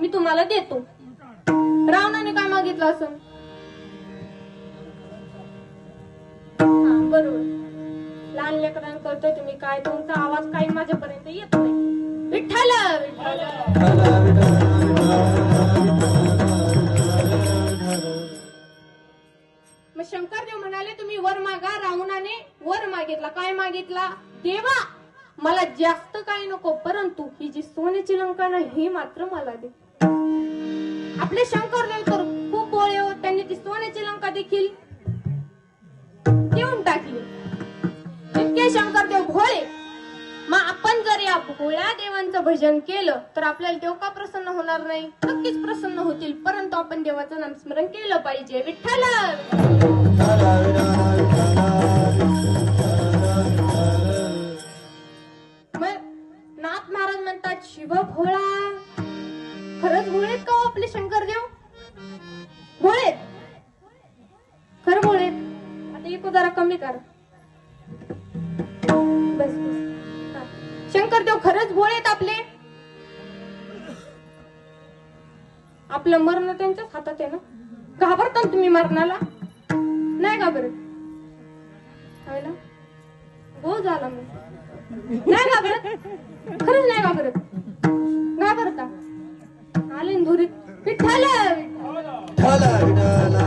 मी तुम्हाला देतो. रावणाने काय मागितलं असं? हा बरोबर, लहान लेकरांना करतोय तुम्ही काय, तुमचा आवाज काही माझ्यापर्यंत येत नाही. विठ्ठल मग शंकरदेव म्हणाले तुम्ही वर मागा. रावणाने वर मागितला. काय मागितला? देवा मला जास्त काही नको, परंतु ही जी सोन्याची लंका ना ही मात्र मला दे. आपले शंकरदेव तर खूप भोळे होते, त्यांनी ती सोन्याची लंका देखील देऊन टाकली. इतके शंकरदेव भोळे. मग आपण जर या भोळ्या देवांचं भजन केलं तर आपल्याला देव का प्रसन्न होणार नाही? नक्कीच प्रसन्न होतील, परंतु आपण देवाचं नामस्मरण केलं पाहिजे. विठ्ठल मग नाथ महाराज म्हणतात शिव भोळा. खरंच भोळेत का हो आपले शंकरदेव? भोळेत, खरं भोळेत. आता एक जरा कमी करा. बस बस. शंकरदेव खरंच भोळेत आपले. आपलं मरण त्यांच्याच हातात आहे ना. घाबरता ना तुम्ही मरणाला? नाही घाबरत? हो झाला मी नाही घाबरत, खरंच नाही घाबरत. घाबरता आले धुरीत. विठ्ठल